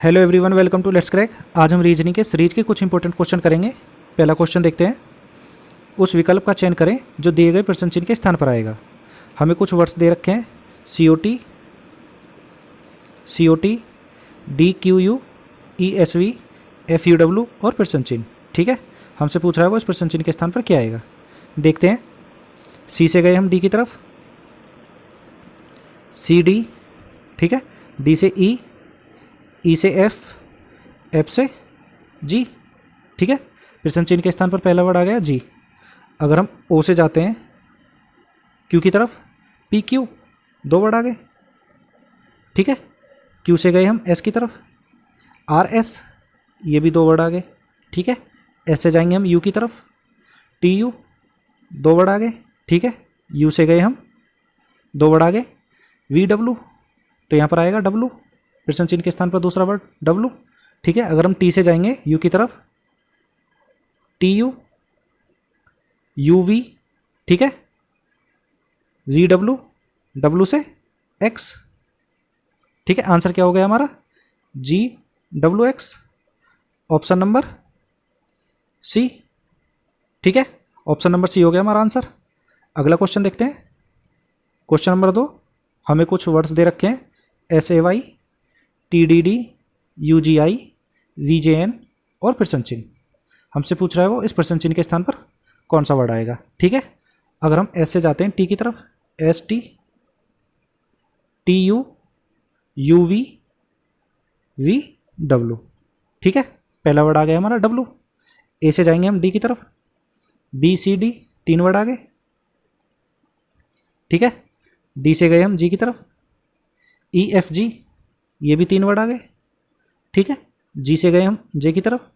Hello everyone, welcome to let's crack. आज हम reasoning के सीरीज के कुछ इंपॉर्टेंट क्वेश्चन करेंगे। पहला क्वेश्चन देखते हैं। उस विकल्प का चयन करें जो दिए गए प्रश्न चिन्ह के स्थान पर आएगा। हमें कुछ वर्ड्स दे रखे हैं, COT, DQU, ESV, FUW और प्रश्न चिन्ह। ठीक है, हमसे पूछ रहा है वो इस प्रश्न चिन्ह के स्थान पर क्या आएगा। देखते हैं। C से गए हम D की तरफ, CD, ठीक है, D से E से F से G, ठीक है। प्रश्न चिन्ह के स्थान पर पहला वर्ड आ गया G। अगर हम O से जाते हैं Q की तरफ, PQ, दो वर्ड आ गए, ठीक है। Q से गए हम S की तरफ, RS, ये भी दो वर्ड आ गए, ठीक है। S से जाएंगे हम U की तरफ, TU, दो वर्ड आ गए, ठीक है। U से गए हम, दो वर्ड आ गए, VW, तो यहाँ पर आएगा W, प्रश्न चिन्ह के स्थान पर दूसरा वर्ड W, ठीक है। अगर हम T से जाएंगे U की तरफ, TU, UV, ठीक है, VW, W से X, ठीक है। आंसर क्या हो गया हमारा GWX, ऑप्शन नंबर C, ठीक है। ऑप्शन नंबर C हो गया हमारा आंसर। अगला क्वेश्चन देखते हैं। क्वेश्चन नंबर 2, हमें कुछ वर्ड्स दे रखे हैं, SAY, TDD, UGI, VJN और प्रश्न चिन्ह। हमसे पूछ रहा है वो इस प्रश्न चिन्ह के स्थान पर कौन सा वर्ड आएगा, ठीक है। अगर हम S से जाते हैं T की तरफ, ST, TU, UV, VW, ठीक है। पहला वर्ड आ गया हमारा W। A से जाएंगे हम D की तरफ, BCD, तीन वर्ड आ गए, ठीक है। D से गए हम G की तरफ, EFG, ये भी तीन वर्ड आ गए, ठीक है। G से गए हम J की तरफ,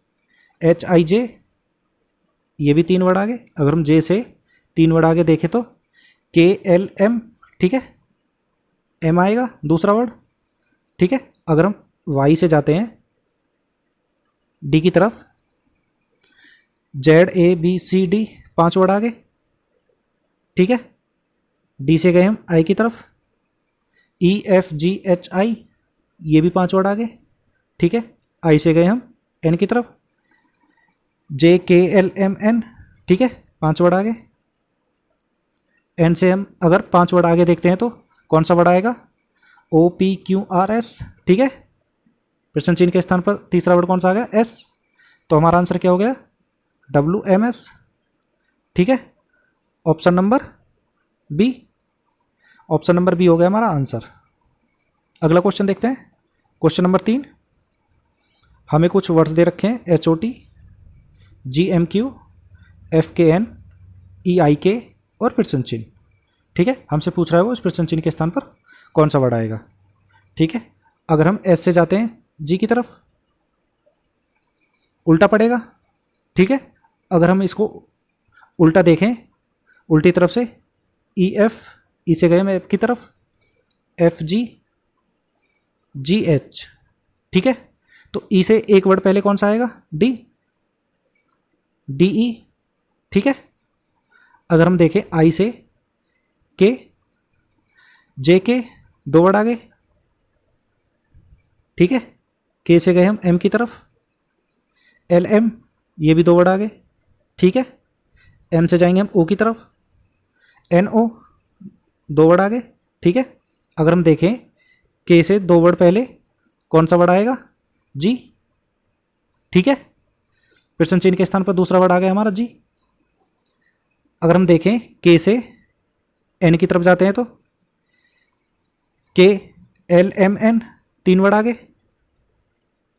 HIJ, ये भी तीन वर्ड आ गए। अगर हम J से तीन वर्ड आगे देखें तो KLM, ठीक है, M आएगा दूसरा वर्ड, ठीक है। अगर हम Y से जाते हैं D की तरफ, ZABCD, पांच वर्ड आगे, ठीक है। D से गए हम I की तरफ, EFGHI, ये भी पांच वर्ड आगे, ठीक है। I से गए हम N की तरफ, JKLMN, ठीक है, पांच वर्ड आगे। N से हम अगर पांच वर्ड आगे देखते हैं तो कौन सा वर्ड आएगा, OPQRS, ठीक है। प्रश्न चिन्ह के स्थान पर तीसरा वर्ड कौन सा आ गया, S, तो हमारा आंसर क्या हो गया, WMS, ठीक है। Option number B, option number B हो गया हमारा आंसर। अगला क्वेश्चन देखते हैं। क्वेश्चन नंबर 3, हमें कुछ वर्ड्स दे रखे हैं, HOT, GMQ, FKN, EIK और प्रश्न चिन्ह, ठीक है। हमसे पूछ रहा है वो इस प्रश्न चिन्ह के स्थान पर कौन सा वर्ड आएगा, ठीक है। अगर हम S से जाते हैं G की तरफ, उल्टा पड़ेगा, ठीक है। अगर हम इसको उल्टा देखें, उल्टी तरफ से EF, E से गए हम F की तरफ, FG, GH, ठीक है। तो E से एक वर्ड पहले कौन सा आएगा, D, DE, ठीक है। अगर हम देखें I से K, JK, दो वर्ड आ गए, ठीक है। K से गए हम M की तरफ, LM, ये भी दो वर्ड आ गए, ठीक है। M से जाएंगे हम O की तरफ, NO, दो वर्ड आ गए, ठीक है। अगर हम देखें K से दो वर्ड पहले कौन सा वर्ड आएगा, G, ठीक है। प्रश्न चिन्ह के स्थान पर दूसरा वर्ड आ गया हमारा G। अगर हम देखें K से N की तरफ जाते हैं तो KLMN, तीन वर्ड आ गए,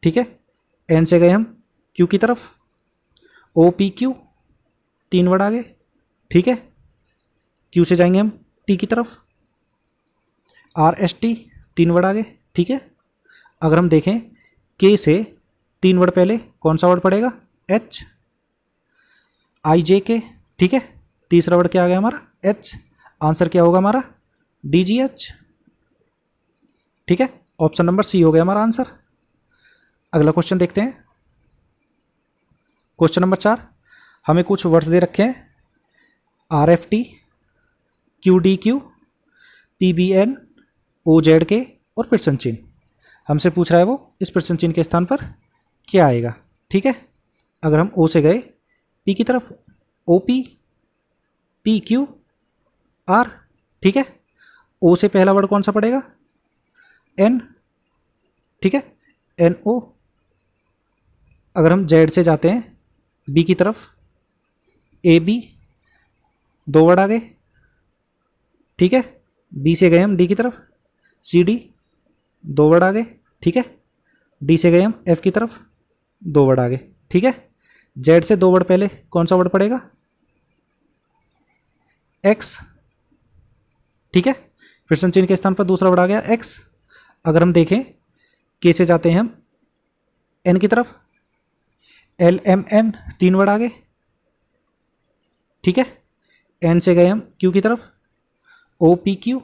ठीक है। N से गए हम Q की तरफ, OPQ, तीन वर्ड आ गए, ठीक है। Q से जाएंगे हम T की तरफ, RST, तीन वर्ड आ गए, ठीक है। अगर हम देखें K से तीन वर्ड पहले कौन सा वर्ड पड़ेगा, H, IJK, ठीक है। तीसरा वर्ड क्या आ गया हमारा, H, आंसर क्या होगा हमारा DGH, ठीक है। ऑप्शन नंबर C हो गया हमारा आंसर। अगला क्वेश्चन देखते हैं। क्वेश्चन नंबर 4, हमें कुछ वर्ड्स दे रखे हैं, RFT, QDQ, PBN, OZK और प्रश्न चिन्ह। हमसे पूछ रहा है वो इस प्रश्न चिन्ह के स्थान पर क्या आएगा। ठीक है, अगर हम ओ से गए पी की तरफ, O P, P Q R. ठीक है, ओ से पहला वर्ड कौन सा पड़ेगा, एन। ठीक है, एन ओ। अगर हम जेड से जाते हैं बी की तरफ, ए बी, दो वर्ड आ गए। ठीक है, बी से गए हम डी की तरफ, सी डी, दो वर्ड आ गए। ठीक है, डी से गए हम एफ की तरफ, दो वर्ड आ गए। ठीक है, जेड से दो वर्ड पहले कौन सा वर्ड पड़ेगा, एक्स। ठीक है, प्रश्न चिन्ह के स्थान पर दूसरा वर्ड आ गया एक्स। अगर हम देखें के से जाते हैं हम एन की तरफ, एल एम एन, तीन वर्ड आ गए। ठीक है, एन से गए हम क्यू की तरफ, ओ पी क्यू,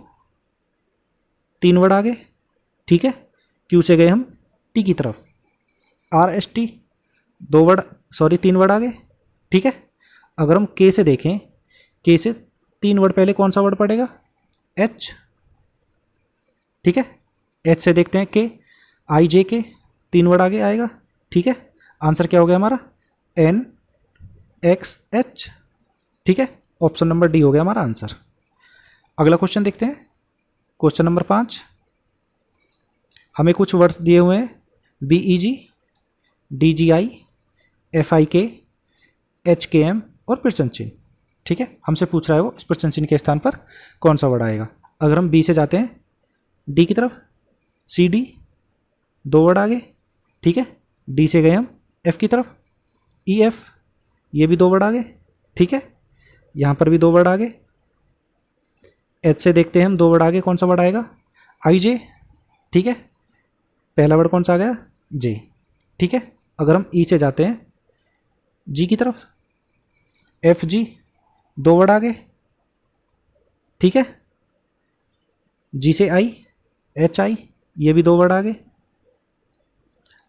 तीन वर्ड आ गए। ठीक है, क्यू से गए हम टी की तरफ, आर एस टी, दो वर्ड, सॉरी तीन वर्ड आ गए। ठीक है, अगर हम के से देखें, के से तीन वर्ड पहले कौन सा वर्ड पड़ेगा, एच। ठीक है, एच से देखते हैं के, आई जे के, तीन वर्ड आगे आएगा। ठीक है, आंसर क्या हो गया हमारा, एन एक्स एच। ठीक है, ऑप्शन नंबर डी हो गया हमारा आंसर। अगला क्वेश्चन देखते हैं, क्वेश्चन नंबर 5। हमें कुछ वर्ड्स दिए हुए हैं, B E G, D G I, F I K, H के एम और प्रश्न चिन्ह। ठीक है, हमसे पूछ रहा है वो इस प्रश्न चिन्ह के स्थान पर कौन सा वर्ड आएगा। अगर हम बी से जाते हैं डी की तरफ, सी डी, दो वर्ड आगे। ठीक है, डी से गए हम एफ की तरफ, ई एफ, ये भी दो वर्ड आगे। ठीक है, यहाँ पर भी दो वर्ड आगे। एच से देखते हैं हम दो वर्ड आगे कौन सा वर्ड आएगा, आई जे। ठीक है, पहला वर्ड कौन सा आ गया, जे। ठीक है, अगर हम ई से जाते हैं जी की तरफ, एफ जी, दो वर्ड आगे। ठीक है, जी से आई, एच आई, ये भी दो वर्ड आगे।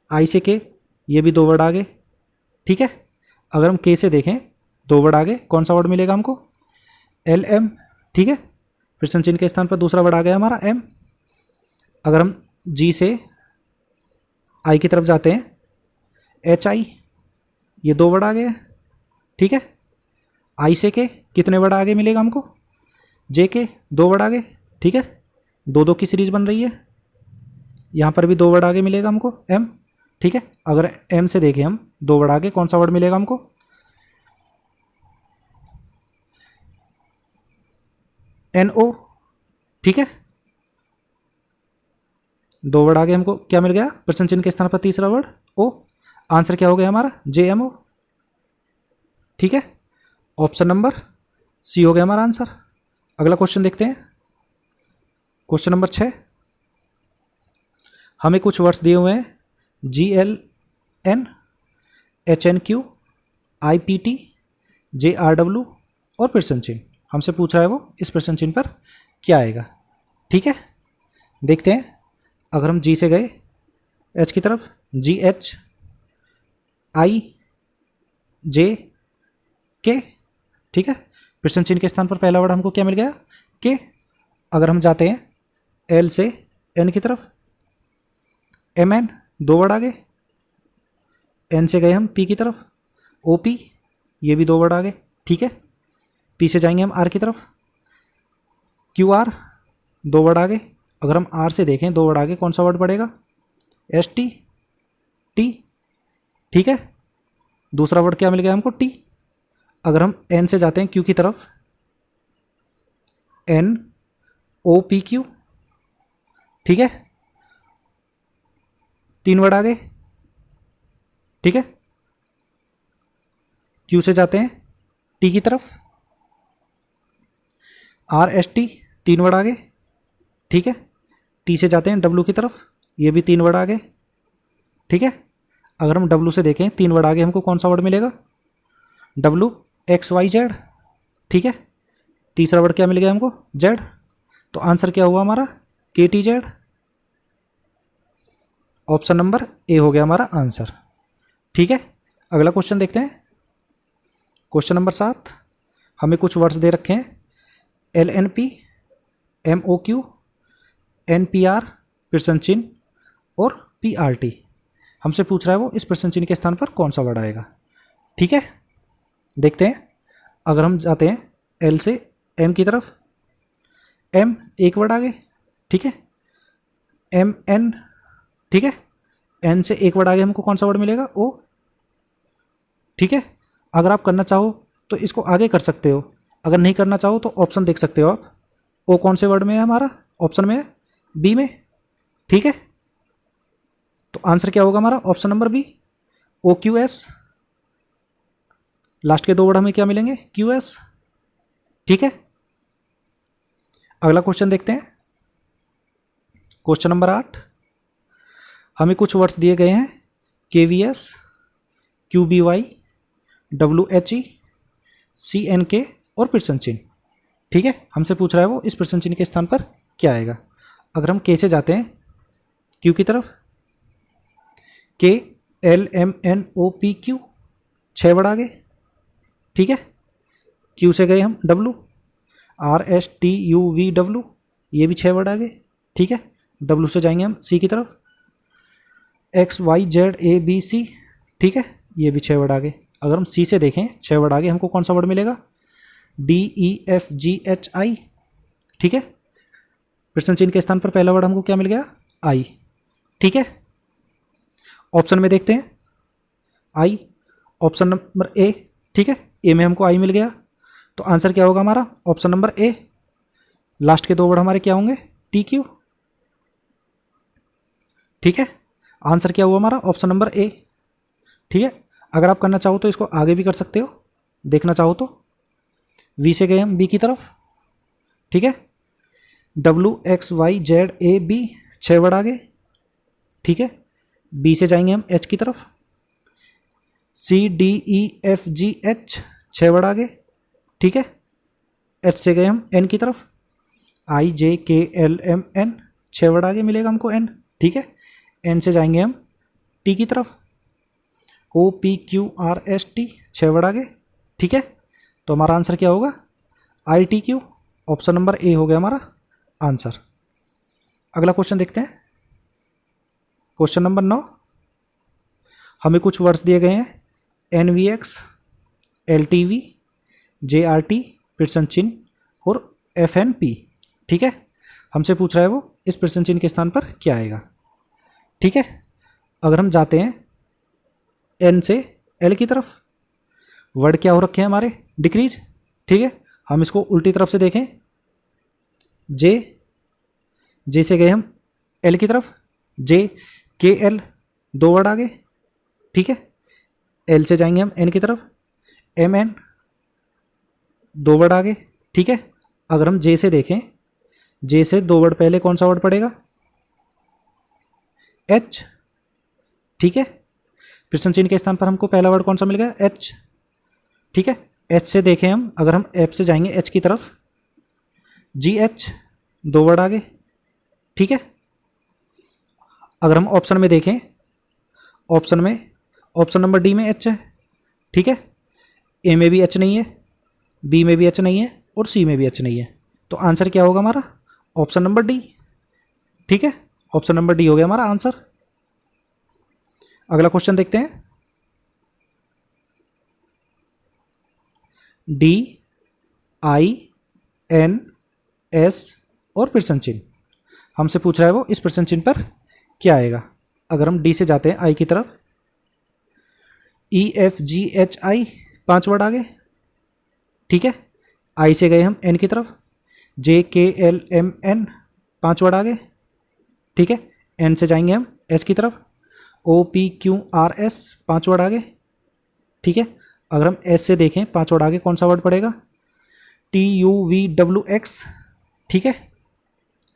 आई से के, ये भी दो वर्ड आगे। ठीक है, अगर हम के से देखें दो वर्ड आगे कौन सा वर्ड मिलेगा हमको, एल एम। ठीक है, प्रश्न चिन्ह के स्थान पर दूसरा वर्ड आ गया हमारा एम। अगर हम जी से आई की तरफ जाते हैं, एच आई, ये दो वर्ड आ गए। ठीक है, आई से के कितने वर्ड आगे मिलेगा हमको, जे के, दो वर्ड आगे। ठीक है, दो दो की सीरीज बन रही है, यहाँ पर भी दो वर्ड आगे मिलेगा हमको एम। ठीक है, अगर एम से देखें हम दो वर्ड आगे कौन सा वर्ड मिलेगा हमको, एन ओ। ठीक है, दो वर्ड आगे हमको क्या मिल गया, प्रश्न चिन्ह के स्थान पर तीसरा वर्ड ओ। आंसर क्या हो गया हमारा, जे एम ओ। ठीक है, ऑप्शन नंबर सी हो गया हमारा आंसर। अगला क्वेश्चन देखते हैं, क्वेश्चन नंबर 6। हमें कुछ वर्ड्स दिए हुए हैं, G L N, H N Q, I P T, J R W और प्रश्न चिन्ह। हमसे पूछ रहा है वो इस प्रश्न चिन्ह पर क्या आएगा। ठीक है, देखते हैं। अगर हम जी से गए एच की तरफ, जी एच, आई जे के। ठीक है, प्रश्न चिन्ह के स्थान पर पहला वर्ड हमको क्या मिल गया, के। अगर हम जाते हैं एल से एन की तरफ, एम एन, दो वर्ड आगे। एन से गए हम पी की तरफ, ओ पी, ये भी दो वर्ड आगे। ठीक है, पी से जाएंगे हम आर की तरफ, क्यू आर, दो वर्ड आगे। अगर हम आर से देखें दो वर्ड आगे कौन सा वर्ड पड़ेगा, एस टी, टी। ठीक है, दूसरा वर्ड क्या मिल गया हमको, टी। अगर हम एन से जाते हैं क्यू की तरफ, एन ओ पी क्यू। ठीक है, तीन वर्ड आगे। ठीक है, क्यू से जाते हैं टी की तरफ, आर एस टी, तीन वर्ड आगे। ठीक है, टी से जाते हैं डब्ल्यू की तरफ, ये भी तीन वर्ड आगे। ठीक है, अगर हम डब्ल्यू से देखें तीन वर्ड आगे हमको कौन सा वर्ड मिलेगा, डब्ल्यू एक्स वाई जेड। ठीक है, तीसरा वर्ड क्या मिल गया हमको, जेड। तो आंसर क्या हुआ हमारा, के T Z. Option number A हो गया हमारा आंसर। ठीक है, अगला क्वेश्चन देखते हैं, क्वेश्चन नंबर 7। हमें कुछ वर्ड्स दे रखे हैं, L N P, M O Q, N P R, प्रश्न चिन्ह, और PRT। हमसे पूछ रहा है वो इस प्रश्न चिन्ह के स्थान पर कौन सा वर्ड आएगा। ठीक है, देखते हैं। अगर हम जाते हैं L से M की तरफ, M एक वर्ड आगे, ठीक है, MN, ठीक है, N से एक वर्ड आगे हमको कौन सा वर्ड मिलेगा, O। ठीक है, अगर आप करना चाहो तो इसको आगे कर सकते हो, अगर नहीं करना चाहो तो ऑप्शन देख सकते हो आप। O कौन से वर्ड में है हमारा, ऑप्शन में है B में। ठीक है, तो आंसर क्या होगा हमारा, option number B, OQS। Last के दो वर्ड हमें क्या मिलेंगे, QS। ठीक है, अगला क्वेश्चन देखते हैं। क्वेश्चन नंबर 8, हमें कुछ वर्ड्स दिए गए हैं, KVS, QBY, WHE, CNK और प्रश्न चिन्ह। ठीक है, हमसे पूछ रहा है वो इस प्रश्न चिन्ह के स्थान पर क्या आएगा। अगर हम K से जाते हैं Q की तरफ, KLMNOPQ 6 वर्ड आगे। ठीक है, Q से गए हम W, RSTUVW, ये भी 6 वर्ड आगे। ठीक है, W से जाएंगे हम C की तरफ, XYZABC, ठीक है, ये भी 6 वर्ड आगे। अगर हम C से देखें 6 वर्ड आगे हमको कौन सा वर्ड मिलेगा, DEFGHI। ठीक है, प्रश्न चिन्ह के स्थान पर पहला वर्ड हमको क्या मिल गया, I। ठीक है, ऑप्शन में देखते हैं I, ऑप्शन नंबर A। ठीक है, A में हमको I मिल गया, तो आंसर क्या होगा हमारा, ऑप्शन नंबर A। लास्ट के दो वर्ड हमारे क्या होंगे, TQ। ठीक है, आंसर क्या हुआ हमारा, ऑप्शन नंबर A। ठीक है, अगर आप करना चाहो तो इसको आगे भी कर सकते हो, देखना चाहो तो। V से गए हम B की तरफ, ठीक है, WXYZAB 6 वर्ड आगे। ठीक है, B से जाएंगे हम H की तरफ, CDEFGH 6 वर्ड आगे। ठीक है, H से गए हम N की तरफ, IJKLMN 6 वर्ड आगे मिलेगा हमको N। ठीक है, N से जाएंगे हम T की तरफ, OPQRST 6 वर्ड आगे। ठीक है, तो हमारा आंसर क्या होगा, ITQ। ऑप्शन नंबर A हो गया हमारा आंसर। अगला क्वेश्चन देखते हैं। क्वेश्चन नंबर 9, हमें कुछ वर्ड्स दिए गए हैं, NVX, LTV, JRT, प्रश्न चिन्ह और FNP। ठीक है, हमसे पूछ रहा है वो इस प्रश्न चिन्ह के स्थान पर क्या आएगा। ठीक है, अगर हम जाते हैं N से L की तरफ, वर्ड क्या हो रखे हैं हमारे, डिक्रीज। ठीक है, हम इसको उल्टी तरफ से देखें, J से गए हम L की तरफ, JKL 2 वर्ड आगे। ठीक है, L से जाएंगे हम N की तरफ, MN 2 वर्ड आगे। ठीक है, अगर हम J से देखें, J से 2 वर्ड पहले कौन सा वर्ड पड़ेगा, H। ठीक है, प्रश्न चिन्ह के स्थान पर हमको पहला वर्ड कौन सा मिल गया, H। ठीक है, H से देखें हम, अगर हम F से जाएंगे H की तरफ, GH 2 वर्ड आगे। ठीक है, अगर हम ऑप्शन में देखें, ऑप्शन नंबर D में H है। ठीक है, A में भी H नहीं है, B में भी H नहीं है और C में भी H नहीं है, तो आंसर क्या होगा हमारा, ऑप्शन नंबर D। ठीक है, ऑप्शन नंबर D हो गया हमारा आंसर। अगला क्वेश्चन देखते हैं। DINS और प्रश्न चिन्ह, हमसे पूछ रहा है वो इस प्रश्न चिन्ह पर क्या आएगा। अगर हम D से जाते हैं I की तरफ, EFGHI 5 वर्ड आगे। ठीक है, I से गए हम N की तरफ, JKLMN 5 वर्ड आगे। ठीक है, N से जाएंगे हम S की तरफ, OPQRS 5 वर्ड आगे। ठीक है, अगर हम S से देखें 5 वर्ड आगे कौन सा वर्ड पड़ेगा, TUVWX। ठीक है,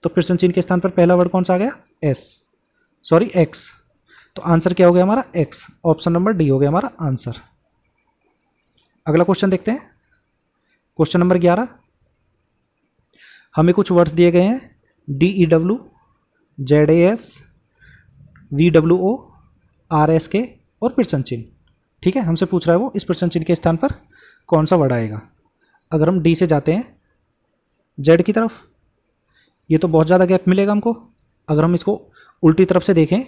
तो प्रश्न चिन्ह के स्थान पर पहला वर्ड कौन सा आ गया, X। तो आंसर क्या हो गया हमारा, X। ऑप्शन नंबर D हो गया हमारा आंसर। अगला क्वेश्चन देखते हैं। क्वेश्चन नंबर 11, हमें कुछ वर्ड्स दिए गए हैं, DEW, ZAS, VWO, RSK और प्रश्न चिन्ह। ठीक है, हमसे पूछ रहा है वो इस प्रश्न चिन्ह के स्थान पर कौन सा वर्ड आएगा। अगर हम D से जाते हैं Z की तरफ, ये तो बहुत ज़्यादा गैप मिलेगा हमको। अगर हम इसको उल्टी तरफ से देखें,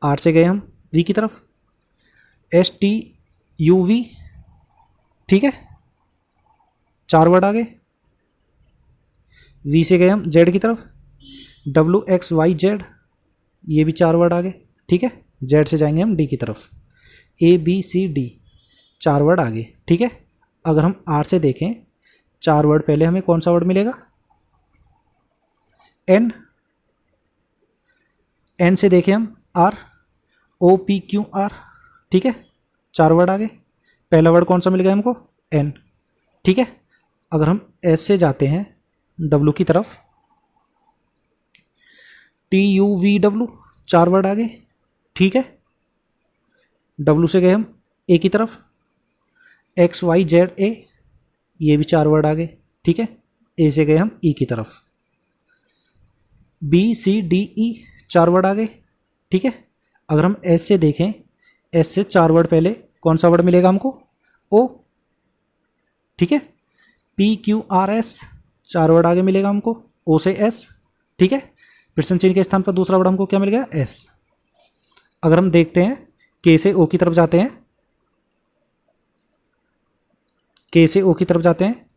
आर से गए हम वी की तरफ, एस टी यू वी, ठीक है, 4 वर्ड आगे। वी से गए हम जेड की तरफ, डब्ल्यू एक्स वाई जेड, ये भी 4 वर्ड आगे, ठीक है। जेड से जाएंगे हम डी की तरफ, A B C D, 4 word आगे, ठीक है। अगर हम आर से देखें, 4 वर्ड पहले हमें कौन सा वर्ड मिलेगा, एन। एन से देखें हम R, O P Q R, ठीक है, 4 वर्ड आगे। पहला वर्ड कौन सा मिल गया हमको, एन, ठीक है। अगर हम एस से जाते हैं डब्ल्यू की तरफ, T U V W, 4 word आगे, ठीक है। डब्ल्यू से गए हम ए की तरफ, एक्स वाई जेड ए, ये भी 4 वर्ड आगे, ठीक है। ए से गए हम ई की तरफ, B C D E, 4 word आगे, ठीक है। अगर हम एस से देखें, एस से 4 वर्ड पहले कौन सा वर्ड मिलेगा हमको, ओ, ठीक है। P Q R S, 4 word आगे मिलेगा हमको, ओ से एस, ठीक है। प्रश्न चिन्ह के स्थान पर दूसरा वर्ड हमको क्या मिल गया, एस। अगर हम देखते हैं के से ओ की तरफ जाते हैं, के से ओ की तरफ जाते हैं,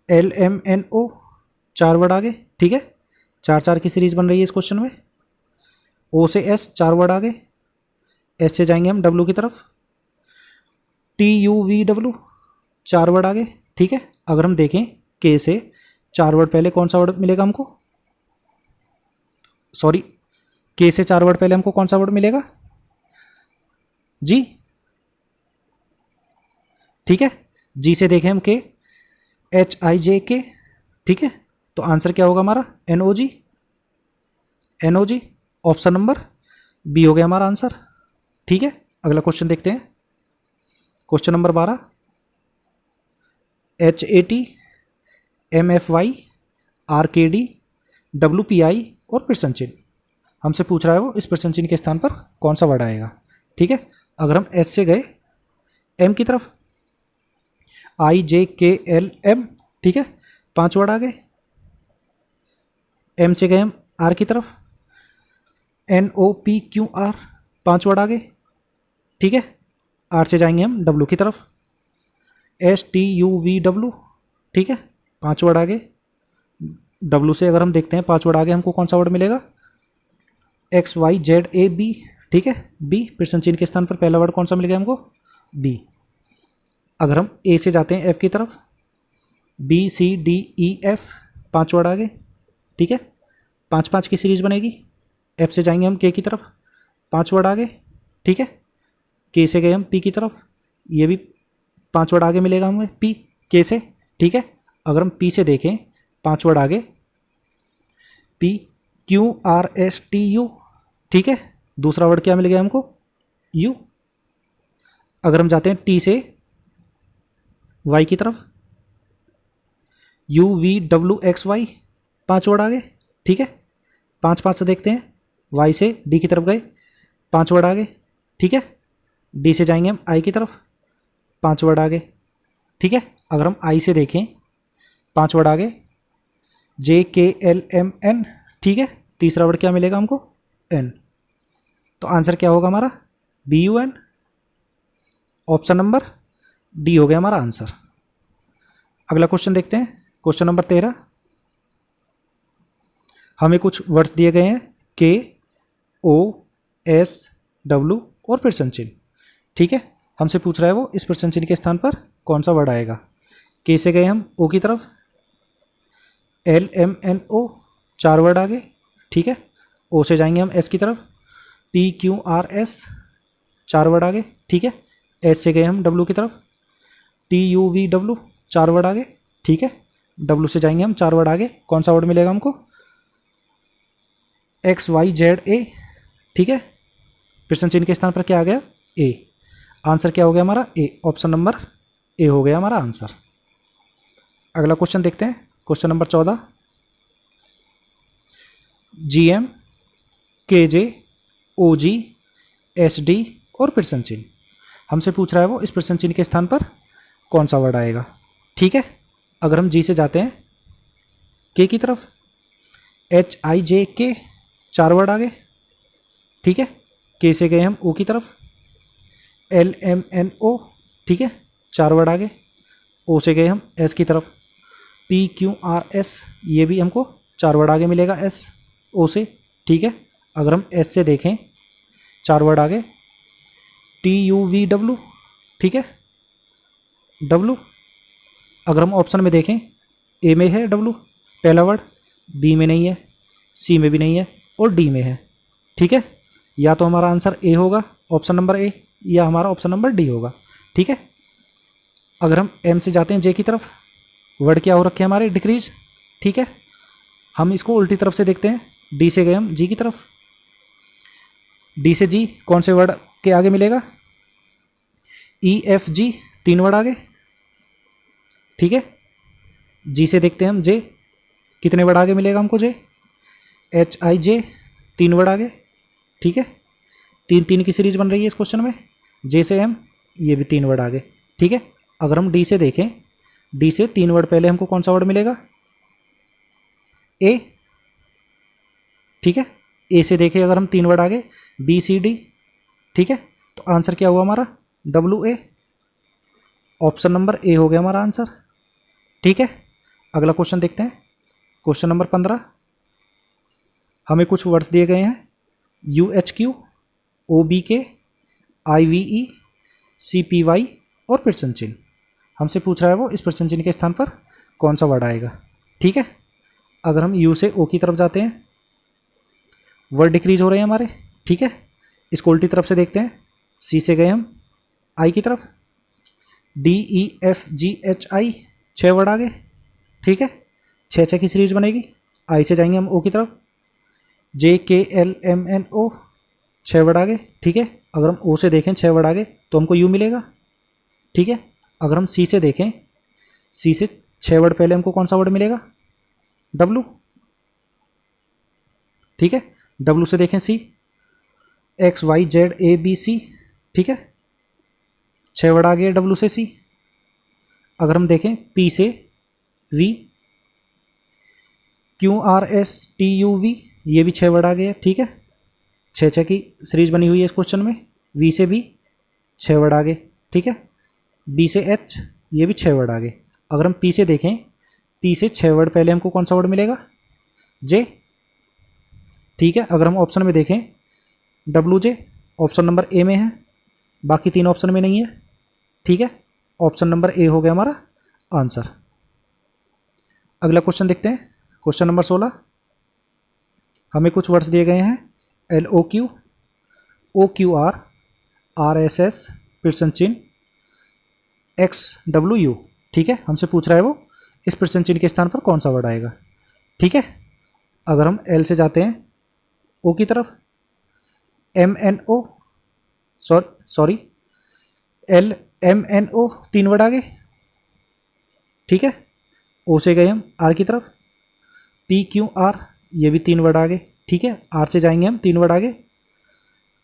L M N O, 4 word आगे, ठीक है। 4-4 की सीरीज बन रही है इस क्वेश्चन में। ओ से एस, 4 वर्ड आगे। एस से जाएंगे हम डब्ल्यू की तरफ, T U V W, 4 word आगे, ठीक है। अगर हम देखें के से 4 वर्ड पहले कौन सा वर्ड मिलेगा हमको, सॉरी, के से 4 वर्ड पहले हमको कौन सा वर्ड मिलेगा, जी, ठीक है। जी से देखें हम के, एच आई जे के, ठीक है। तो आंसर क्या होगा हमारा, एन ओ जी, एन ओ जी, ऑप्शन नंबर बी हो गया हमारा आंसर, ठीक है। अगला क्वेश्चन देखते हैं, question number 12, H A T M F Y R K D W P I और प्रश्न चिन्ह हमसे पूछ रहा है वो इस प्रश्न चिन्ह के स्थान पर कौन सा वर्ड आएगा, ठीक है। अगर हम एस से गए एम की तरफ, आई जे के एल एम, ठीक है, 5 वर्ड आ गए। एम से गए हम आर की तरफ, N O P Q R, 5 word आ गए, ठीक है। आर से जाएंगे हम डब्ल्यू की तरफ, S T U V W, ठीक है, 5 वर्ड आ गए। डब्ल्यू से अगर हम देखते हैं 5 वर्ड आगे हमको कौन सा वर्ड मिलेगा, X Y Z A B, ठीक है, बी। प्रश्न चिन्ह के स्थान पर पहला वर्ड कौन सा मिल गया हमको, बी। अगर हम ए से जाते हैं एफ की तरफ, B C D E F, 5 word आगे, ठीक है, 5-5 की सीरीज बनेगी। एफ से जाएंगे हम के की तरफ, 5 वर्ड आगे, ठीक है। के से गए हम पी की तरफ, ये भी 5 वर्ड आगे मिलेगा हमें पी, के से, ठीक है। अगर हम पी से देखें 5 वर्ड आगे, P Q R S T U, ठीक है। दूसरा वर्ड क्या मिल गया हमको, यू। अगर हम जाते हैं टी से वाई की तरफ, U V W X Y, 5 word आगे, ठीक है। 5-5 से देखते हैं, वाई से डी की तरफ गए, 5 वर्ड आगे, ठीक है। डी से जाएंगे हम आई की तरफ, 5 वर्ड आगे, ठीक है। अगर हम आई से देखें 5 वर्ड आगे, जे के एल एम एन, ठीक है। तीसरा वर्ड क्या मिलेगा हमको, एन। तो आंसर क्या होगा हमारा, B U N, option number D हो गया हमारा आंसर। अगला क्वेश्चन देखते हैं, क्वेश्चन नंबर 13। हमें कुछ वर्ड्स दिए गए हैं, के, ओ, एस, डब्ल्यू और प्रश्न चिन्ह, ठीक है। हमसे पूछ रहा है वो इस प्रश्न चिन्ह के स्थान पर कौन सा वर्ड आएगा। के से गए हम ओ की तरफ, L M N O, 4 word आगे, ठीक है। ओ से जाएंगे हम एस की तरफ, P Q R S, 4 word आगे, ठीक है। एस से गए हम डब्ल्यू की तरफ, T U V W, 4 word आगे, ठीक है। डब्ल्यू से जाएंगे हम 4 वर्ड आगे, कौन सा वर्ड मिलेगा हमको, एक्स वाई जेड ए, ठीक है। प्रश्न चिन्ह के स्थान पर क्या आ गया, ए। आंसर क्या हो गया हमारा, ए, ऑप्शन नंबर ए हो गया हमारा आंसर। अगला क्वेश्चन देखते हैं, क्वेश्चन नंबर 14, जी एम, के जे, ओ जी, एस डी और प्रश्न चिन्ह हमसे पूछ रहा है वो इस प्रश्न चिन्ह के स्थान पर कौन सा वर्ड आएगा, ठीक है। अगर हम जी से जाते हैं के की तरफ, एच आई जे के, 4 वर्ड आगे, ठीक है। के से गए हम ओ की तरफ, LMNO, ठीक है, 4 वर्ड आगे। ओ से गए हम एस की तरफ, PQRS, ये भी हमको 4 वर्ड आगे मिलेगा एस ओ से, ठीक है। अगर हम एस से देखें 4 वर्ड आगे, TUVW, ठीक है, W। अगर हम ऑप्शन में देखें, ए में है W पहला वर्ड, बी में नहीं है, सी में भी नहीं है और डी में है, ठीक है। या तो हमारा आंसर ए होगा, ऑप्शन नंबर ए, या हमारा ऑप्शन नंबर डी होगा, ठीक है। अगर हम एम से जाते हैं जे की तरफ, वर्ड क्या हो रखे हैं हमारे, डिक्रीज, ठीक है। हम इसको उल्टी तरफ से देखते हैं, डी से गए हम जी की तरफ, डी से जी कौन से वर्ड के आगे मिलेगा, EFG 3 वर्ड आगे, ठीक है। जी से देखते हैं हम जे, कितने वर्ड आगे मिलेगा हमको, जे HIJ 3 वर्ड आगे, ठीक है। 3 की सीरीज बन रही है इस क्वेश्चन में। जे से एम, ये भी 3 वर्ड आगे, ठीक है। अगर हम डी से देखें, डी से 3 वर्ड पहले हमको कौन सा वर्ड मिलेगा, ए, ठीक है। ए से देखें अगर हम 3 वर्ड आगे, BCD, ठीक है। तो आंसर क्या हुआ हमारा, WA, ऑप्शन नंबर ए हो गया हमारा आंसर, ठीक है। अगला क्वेश्चन देखते हैं, क्वेश्चन नंबर 15। हमें कुछ वर्ड्स दिए गए हैं, UHQ, OBK, IVE, CPY और प्रश्न चिन्ह। हमसे पूछ रहा है वो इस प्रश्न चिन्ह के स्थान पर कौन सा वर्ड आएगा, ठीक है। अगर हम यू से ओ की तरफ जाते हैं, वर्ड डिक्रीज हो रहे हैं हमारे, ठीक है। इसको उल्टी तरफ से देखते हैं, सी से गए हम आई की तरफ, DEFGHI 6 वर्ड आगे, ठीक है। 6 की सीरीज बनेगी। आई से जाएंगे हम ओ की तरफ, JKLMNO 6 वर्ड आगे, ठीक है। अगर हम ओ से देखें 6 वर्ड आगे तो हमको यू मिलेगा, ठीक है। अगर हम सी से देखें, सी से 6 वर्ड पहले हमको कौन सा वर्ड मिलेगा, W, ठीक है। W से देखें सी, XYZABC, ठीक है, 6 वर्ड आ गए W से सी। अगर हम देखें P से V, QRSTUV, ये भी 6 वर्ड आ गए, ठीक है। 6 की सीरीज बनी हुई है इस क्वेश्चन में। V से भी 6 वर्ड आ गए, ठीक है। B से H, ये भी 6 वर्ड आ गए। अगर हम P से देखें, P से 6 वर्ड पहले हमको कौन सा वर्ड मिलेगा, J, ठीक है। अगर हम ऑप्शन में देखें, WJ ऑप्शन नंबर ए में है, बाकी 3 ऑप्शन में नहीं है, ठीक है। ऑप्शन नंबर ए हो गया हमारा आंसर। अगला क्वेश्चन देखते हैं, क्वेश्चन नंबर 16। हमें कुछ वर्ड्स दिए गए हैं, LOQ, OQR, RSS, प्रश्न चिन्ह, XWU, ठीक है। हमसे पूछ रहा है वो इस प्रश्न चिन्ह के स्थान पर कौन सा वर्ड आएगा, ठीक है। अगर हम L से जाते हैं O की तरफ, MNO, सॉरी LMNO 3 वर्ड आगे, ठीक है। O से गए हम R की तरफ, PQR, ये भी 3 वर्ड आगे, ठीक है। R से जाएंगे हम 3 वर्ड आगे,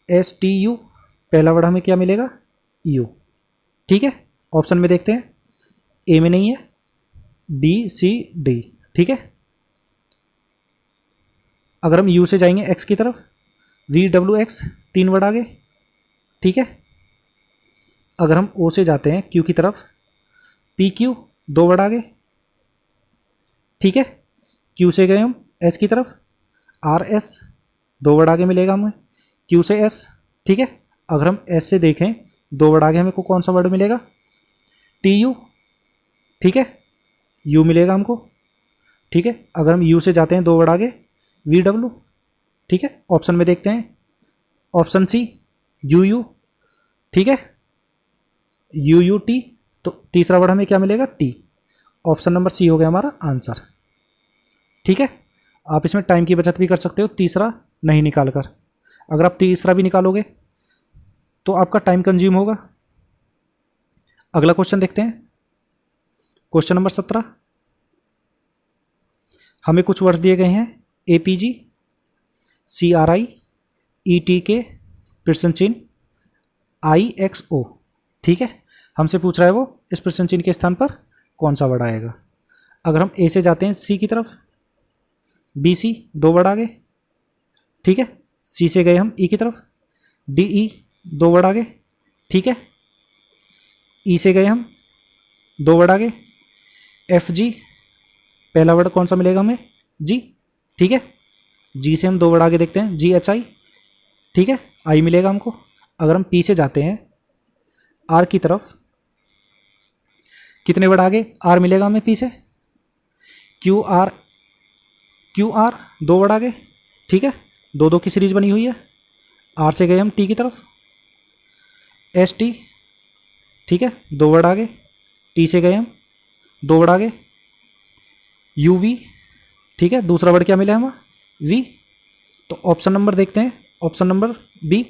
STU, पहला वर्ड हमें क्या मिलेगा, U, ठीक है। ऑप्शन में देखते हैं, ए में नहीं है, B C D, ठीक है। अगर हम U से जाएंगे X की तरफ, VWX 3 वर्ड आगे, ठीक है। अगर हम O से जाते हैं Q की तरफ, PQ 2 वर्ड आगे, ठीक है। Q से गए हम S की तरफ, RS 2 वर्ड आगे मिलेगा हमें, Q से S, ठीक है। अगर हम S से देखें 2 वर्ड आगे हमें को कौन सा वर्ड मिलेगा, TU, ठीक है, U मिलेगा हमको, ठीक है। अगर हम U से जाते हैं 2 वर्ड आगे, VW, ठीक है। ऑप्शन में देखते हैं, ऑप्शन C UU, ठीक है, UUT, तो तीसरा वर्ड हमें क्या मिलेगा, T। ऑप्शन नंबर C हो गया हमारा आंसर, ठीक है। आप इसमें टाइम की बचत भी कर सकते हो तीसरा नहीं निकाल कर। अगर आप तीसरा भी निकालोगे तो आपका टाइम कंज्यूम होगा। अगला क्वेश्चन देखते हैं, क्वेश्चन नंबर 17। हमें कुछ वर्ड्स दिए गए हैं, APG, CRI, ETK, प्रश्न चिन्ह IXO, ठीक है। हमसे पूछ रहा है वो इस प्रश्न चिन्ह के स्थान पर कौन सा वर्ड आएगा। अगर हम A से जाते हैं C की तरफ, BC 2 वर्ड आगे, ठीक है। सी से गए हम ई की तरफ, डी ई 2 वर्ड आगे, ठीक है। ई से गए हम 2 वर्ड आगे, एफ जी पहला वर्ड कौन सा मिलेगा हमें, जी, ठीक है। जी से हम 2 वर्ड आगे देखते हैं, जी एच आई, ठीक है, आई मिलेगा हमको। अगर हम पी से जाते हैं आर की तरफ, कितने वर्ड आगे, आर मिलेगा हमें पी से, क्यू आर 2 वर्ड आगे, ठीक है, 2 की सीरीज बनी हुई है। आर से गए हम टी की तरफ, एस टी, ठीक है, 2 वर्ड आगे, टी से गए हम 2 वर्ड आगे, यू वी, ठीक है, दूसरा वर्ड क्या मिला है हमें, वी। तो ऑप्शन नंबर देखते हैं, ऑप्शन नंबर बी